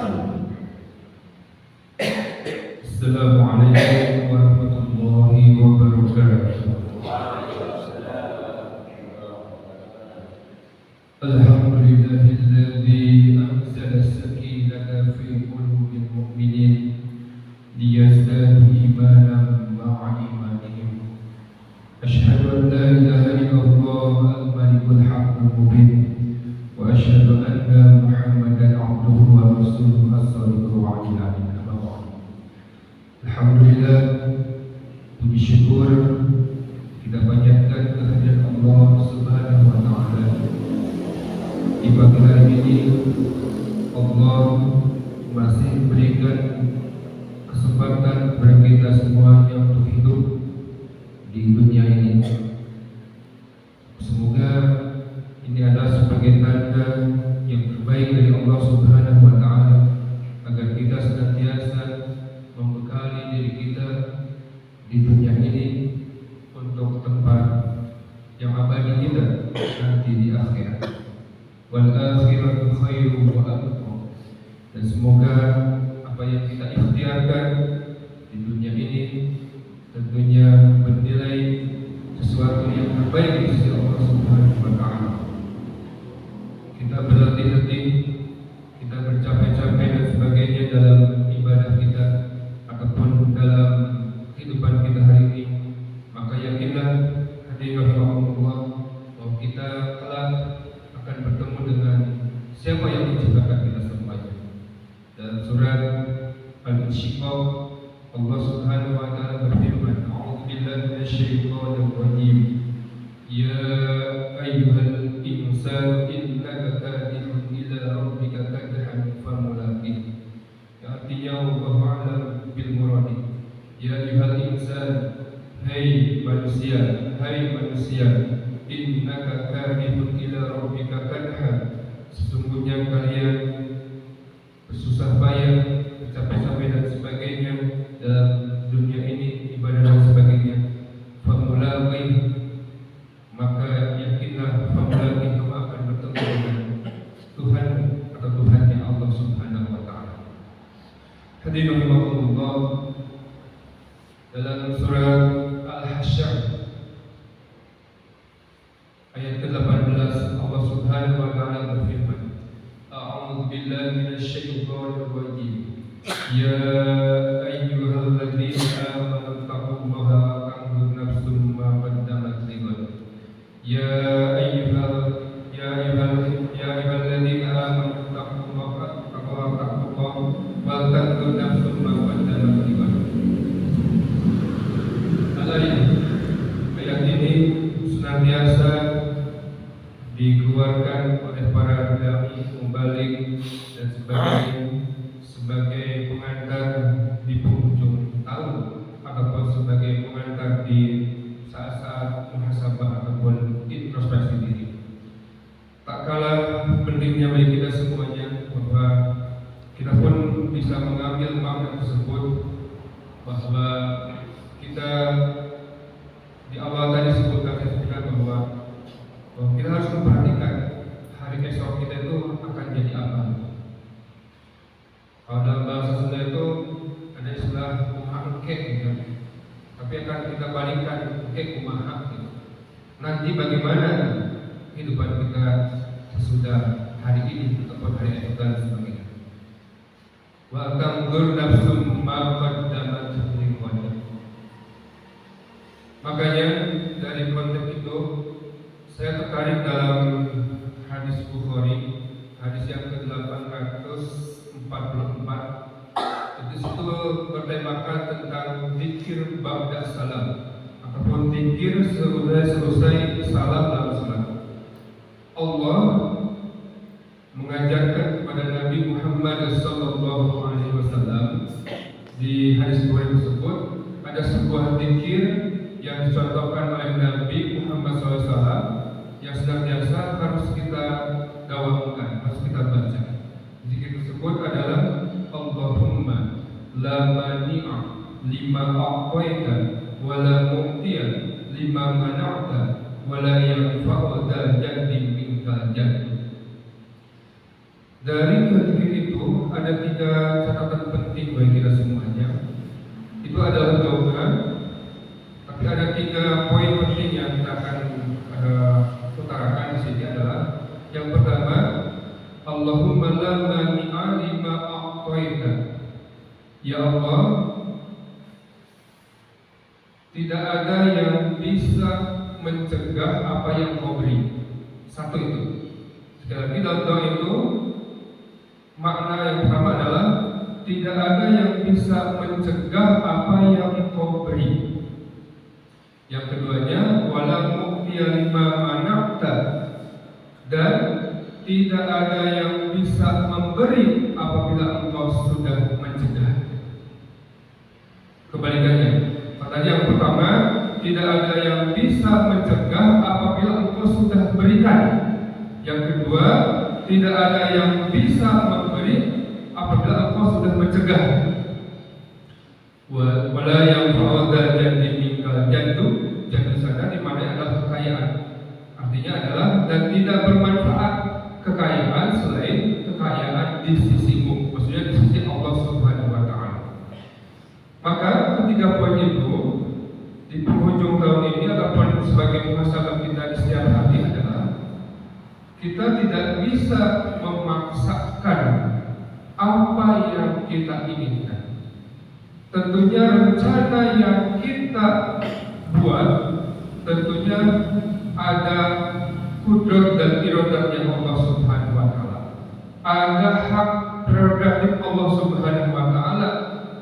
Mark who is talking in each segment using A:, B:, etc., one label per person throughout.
A: Assalamualaikum warahmatullahi wabarakatuh. Alhamdulillahilladzi anzala as-sakinata fi qulubil mu'minin liyazdadu imanan ma'a imanihim. Asyhadu an la ilaha illallah al-malikul haqqul mubin wa asyhadu anna Muhammadan abduhu wa rasuluhu as-sadiqul wa'idul amin. Alhamdulillah, puji syukur kita panjatkan kehadirat Allah Subhanahu wa taala. Di pagi hari ini Allah masih berikan kesempatan kepada kita semuanya untuk hidup di dunia ini. Semoga ini adalah sebagai tanda yang terbaik dari Allah Subhanahu wa taala agar kita senantiasa membekali diri kita di dunia ini untuk tempat yang abadi kita nanti di akhirat. Wal akhiratu khairu wa abqa. Dan semoga apa yang kita ikhtiarkan di dunia ini tentunya bernilai sesuatu yang terbaik di sisi Allah Subhanahu wa taala. Kita berlatih-latih, kita bercapek-capek dan sebagainya dalam ibadah kita ataupun dalam kehidupan kita hari ini, maka yakinlah hadirin Allah bahwa kita telah akan bertemu dengan siapa yang menciptakan kita semuanya. Dalam surat Al-Insyiqaq Allah Subhanahu wa taala berfirman, "A'udzu billahi minasyaitonir rajim. Ya ayyuhal insanu innaka kadihun ila rabbika kadhan famulaqih." Artinya wallahu a'lam bil muradi. Ya ayyuhal insan, hai manusia, innaka kadihun ila rabbika kadhan. Sesungguhnya kalian bersusah payah, bercapek-capek dan sebagainya dalam dunia ini, ibadah dan sebagainya. Famulaqih, maka yakinlah famulaqih kamu akan bertemu dengan Tuhan atau Tuhannya Allah Subhanahu wa taala. Hadirin rahimakumullah, dalam surat Al-Hasyr ayat ke-18 Allah Subhanahu wa taala berfirman, "A'udzu billahi minasyaitonir rajim. Ya ayyuhalladzina amanu taqullaha wa tanzur nafsum ma qaddamat lighad." Ya ayyuhalladzina amanu taqullaha wa tanzur nafsum ma qaddamat lighad. Ayat ini senantiasa dikeluarkan oleh para dai, mubalik dan sebagainya sebagai pengantar di penghujung tahun ataupun sebagai pengantar di saat-saat muhasabah ataupun introspeksi diri. Tak kalah pentingnya bagi kita semuanya bahwa kita pun bisa mengambil makna tersebut, bahwa kita di awal tadi sebutkan bahwa kita harus memperhatikan hari esok kita itu akan jadi apa. Kalau dalam bahasa Sunda itu ada istilah kumaha gitu. Tapi akan kita balikkan kumaha gitu. Nanti bagaimana kehidupan kita sesudah hari ini ataupun hari esok dan sebagainya. Wa tanzur nafsum ma qaddamat lighad. Makanya dari konteks itu saya tertarik dalam hadis Bukhari, hadis yang ke-844. Di situ bertemakan tentang zikir ba'da salam ataupun zikir selesai salam lalu salam. Allah mengajarkan kepada Nabi Muhammad SAW di hadis Bukhari tersebut ada sebuah zikir yang dicontohkan oleh Nabi Muhammad SAW yang senantiasa harus kita gaungkan, harus kita baca. Zikir tersebut adalah Allahumma la mani'a lima a'taita wa la mu'tiya lima mana'ta wa la yanfa'u dzal jaddi minkal jadd. Dari zikir itu ada 3 Ya Allah, tidak ada yang bisa mencegah apa yang Kau beri. Satu itu. Sekali lagi dalam doa itu, makna yang pertama adalah tidak ada yang bisa mencegah apa yang Kau beri. Yang keduanya, wala mu'tiya lima mana'ta, dan tidak ada yang bisa memberi apabila Engkau sudah mencegah. Kebalikannya, tadi yang pertama, tidak ada yang bisa mencegah apabila Engkau sudah berikan. Yang kedua, tidak ada yang bisa memberi apabila Engkau sudah mencegah. Wala yang fa'udha jadi mingkal jantung sana dimana adalah kekayaan. Artinya adalah dan tidak bermanfaat kekayaan selain kekayaan di sisimu, maksudnya di sisi Allah Subhanahu wa Ta'ala. Maka ketiga poin itu di penghujung tahun ini ataupun sebagai muhasabah kita di setiap hari adalah kita tidak bisa memaksakan apa yang kita inginkan. Tentunya rencana yang kita buat tentunya ada kudrat dan iradatnya Allah Subhanahu wa Ta'ala. Ada hak prerogatif Allah Subhanahu wa Ta'ala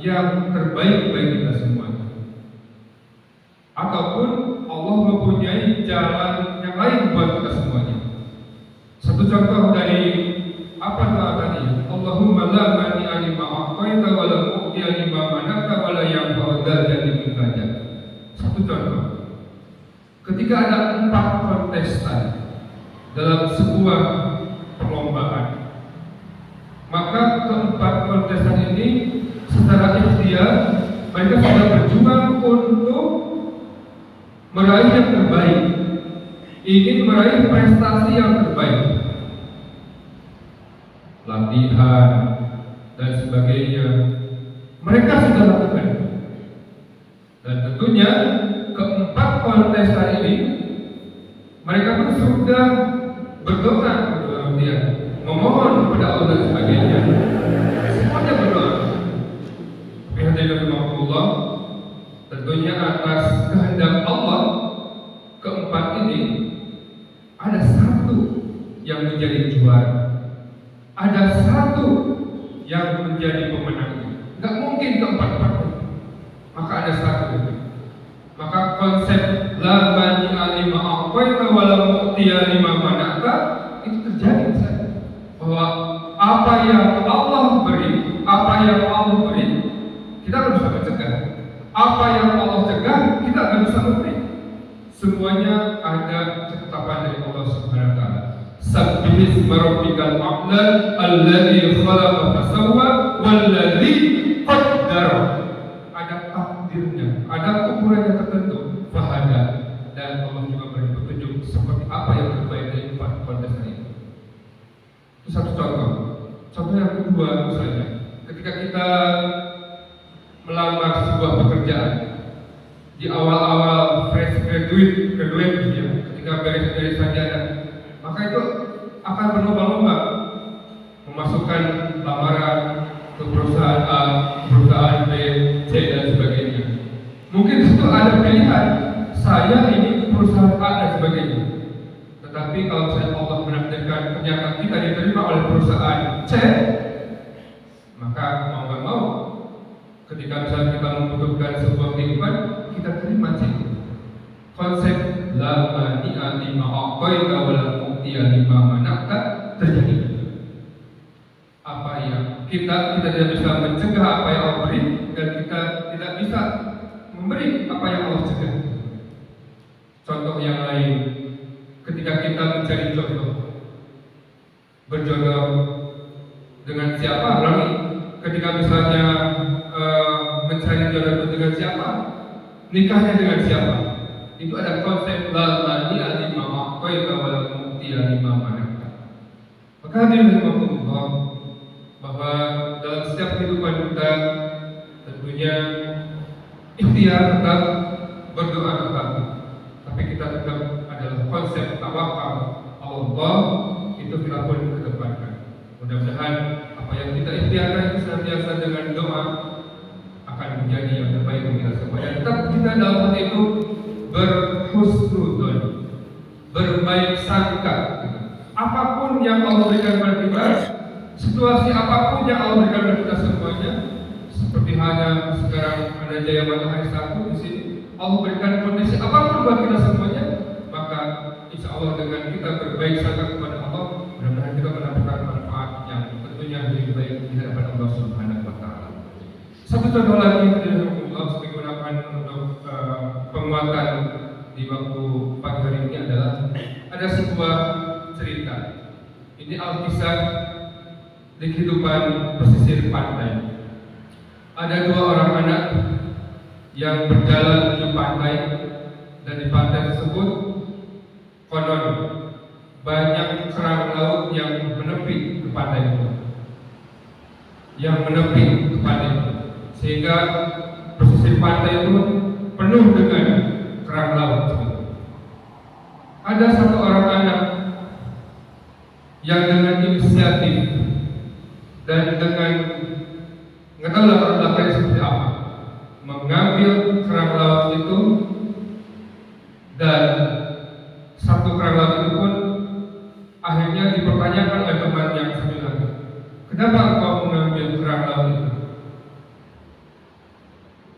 A: yang terbaik bagi kita semuanya. Ataupun Allah mempunyai jalan yang lain buat kita semuanya. Satu contoh dari apa doa tadi? Allahumma la mani'a lima a'taita wa la mu'tiya lima mana'ta wa la yanfa'u dzal jaddi minka jadd. Satu contoh. Ketika ada 4 kontestan dalam sebuah perlombaan, maka keempat kontestan ini secara ikhtiar mereka sudah berjuang untuk meraih yang terbaik, ingin meraih prestasi yang terbaik, latihan dan sebagainya mereka sudah lakukan. Dan tentunya keempat kontestan ini mereka pun sudah berdoa, memohon kepada Allah dan sebagainya. Semuanya berdoa. Bismillahirrahmanirrahim. Tentunya atas kehendak Allah, keempat ini ada satu yang menjadi juara, ada satu yang menjadi pemenang. Gak mungkin keempat-empat, maka ada satu. Maka konsep la mani'a lima a'taita wa la mu'tiya lima mana'ta itu terjadi bahwa apa yang Allah beri, apa yang Allah beri, kita akan bisa mencegah. Apa yang Allah cegah, kita akan bisa memberi. Semuanya ada ketetapan dari Allah Subhanahu wa Ta'ala. Sabbihisma rabbikal a'la alladzi khalaqa fasawwa walladzi qaddara. Ada takdirnya, ada ukurannya tertentu, fahada, dan Allah juga beri petunjuk seperti apa yang terbaik dari 4 kontestan itu. Itu satu contoh. Contoh yang kedua misalnya, ketika kita melamar sebuah pekerjaan di awal-awal fresh graduate ya, ketika beres sarjana, maka itu akan berlomba-lomba memasukkan lamaran ke perusahaan A, perusahaan B, C dan sebagainya. Mungkin di situ ada pilihan, saya ini ke perusahaan A dan sebagainya. Tetapi kalau saya Allah menakdirkan ternyata kita diterima oleh perusahaan C, maka mau nggak mau, ketika misalnya kita membutuhkan sebuah kehidupan, kita terima C. Konsep la mani'a lima a'taita wa la mu'tiya lima mana'ta terjadi. Apa yang kita tidak bisa mencegah apa yang Allah beri, dan kita tidak bisa memberi apa yang Allah cegah. Contoh yang lain, ketika kita mencari jodoh, berjodoh dengan siapa? Lagi ketika misalnya mencari jodoh dengan siapa, nikahnya dengan siapa, itu ada konsep la mani'a lima a'taita wa la mu'tiya lima mana'ta. Maka hadirin rahimakumullah, bahwa dalam setiap kehidupan kita tentunya ikhtiar tetap, berdoa tetap, tapi kita tetap adalah konsep tawakal Allah, itu kita pun kedepankan. Mudah-mudahan apa yang kita ikhtiarkan itu senantiasa dengan doa menjadi yang terbaik bagi kita semua. Dan tetap kita dalam hal itu berhusnudzon, berbaik sangka. Apapun yang Allah berikan kepada kita, situasi apapun yang Allah berikan kepada kita semuanya, seperti hanya sekarang ada Jaya Matahari 1 di sini, Allah berikan kondisi apapun buat kita semuanya, maka insya Allah dengan kita berbaik sangka kepada Allah, mudah-mudahan kita mendapatkan manfaat yang tentunya lebih baik di hadapan Allah Subhanahu wa Ta'ala. Satu contoh lagi yang Allah digunakan untuk penguatan di waktu pagi hari ini adalah ada sebuah cerita. Ini Alkisah di kehidupan pesisir pantai. Ada dua orang anak yang berjalan di pantai, dan di pantai tersebut konon banyak kerang laut yang menepi ke pantai itu, sehingga pesisir pantai itu penuh dengan kerang laut. Ada satu orang anak yang dengan inisiatif dan dengan mengetahui latar belakangnya seperti apa, mengambil kerang laut itu, dan satu kerang laut itu pun akhirnya dipertanyakan oleh teman yang sembilan, kenapa engkau mengambil kerang laut itu?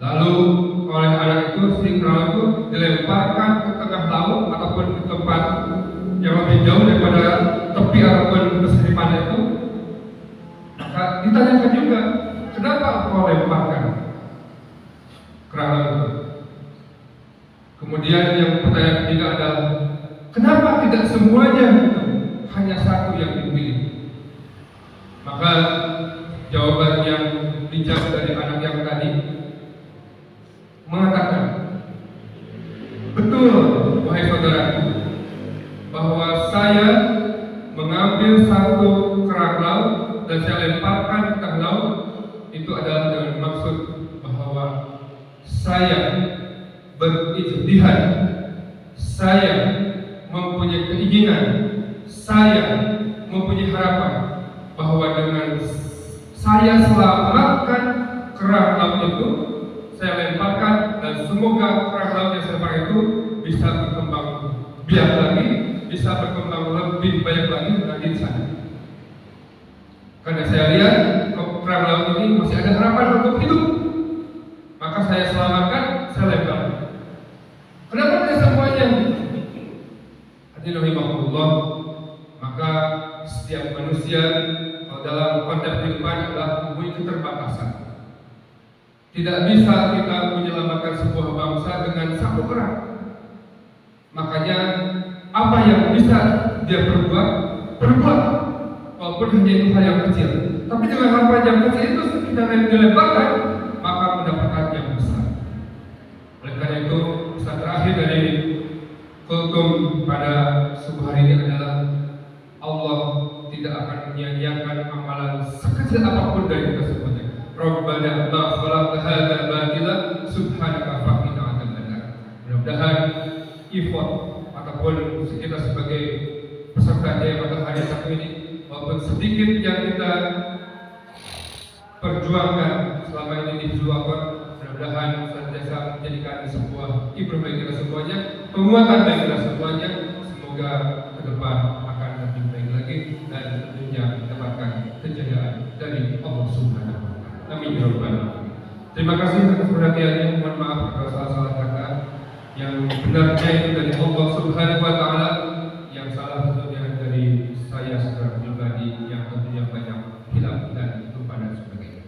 A: Lalu oleh anak itu, si kerang itu dilemparkan ke tengah laut ataupun ke tempat yang lebih jauh daripada tepi ataupun pesisir pantai itu. Maka ditanyakan juga, kenapa engkau lemparkan kerang laut itu? Kemudian yang pertanyaan ketiga adalah, kenapa tidak semuanya itu, hanya satu yang dipilih? Maka jawaban yang bijak dari anak yang tadi mengatakan, betul wahai saudaraku, bahwa saya mengambil satu kerang laut dan saya lemparkan ke tengah laut itu adalah dengan maksud bahwa saya berijtihad, saya mempunyai keinginan, saya mempunyai harapan bahwa dengan saya selamatkan kerang laut itu, saya lemparkan, dan semoga kerang laut yang saya lemparkan itu bisa berkembang biak lagi, bisa berkembang lebih banyak lagi di sana. Karena saya lihat kerang laut ini masih ada harapan untuk hidup, maka saya selamatkan, saya lemparkan. Kenapa tidak semuanya? Hadirin rahimahullah, maka setiap manusia dalam konteks kehidupan adalah mempunyai keterbatasan. Tidak bisa kita menyelamatkan sebuah bangsa dengan satu kerang. Makanya apa yang bisa dia perbuat, walaupun hanya itu hal yang kecil. Tapi dengan harapan yang kecil itu kita dilemparkan, maka mendapatkan yang besar. Oleh karena itu, pesan terakhir dari kultum pada subuh hari ini adalah, Allah tidak akan menyia-nyiakan amalan sekecil apapun dari kita semuanya. Rabbana ma khalaqta hadza batila subhanaka faqina adzabannar. Mudah-mudahan effort ataupun kita sebagai peserta Jaya Matahari 1 ini, walaupun sedikit yang kita perjuangkan selama ini di Zulawar, mudah-mudahan senantiasa menjadikan sebuah ibrah bagi kita semuanya, penguatan bagi kita semuanya. Semoga ke depan akan lebih baik lagi dan tentunya mendapatkan kejayaan dari Allah Subhanahu wa Ta'ala. Amin ya rabbal alamin. Terima kasih atas perhatiannya. Mohon maaf kalau salah-salah kata. Yang benarnya itu dari Allah Subhanahu wa Ta'ala, yang salah tentunya dari saya secara pribadi yang tentunya banyak hilaf dan lupa dan sebagainya.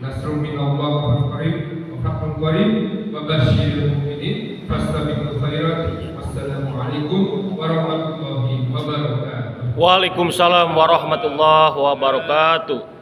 A: Nasrul minallah wa qarib wa fathun qarib wa basyiril mu'minin fastabiqul khairat. Wassalamualaikum warahmatullahi wabarakatuh.
B: Waalaikumsalam warahmatullahi wabarakatuh.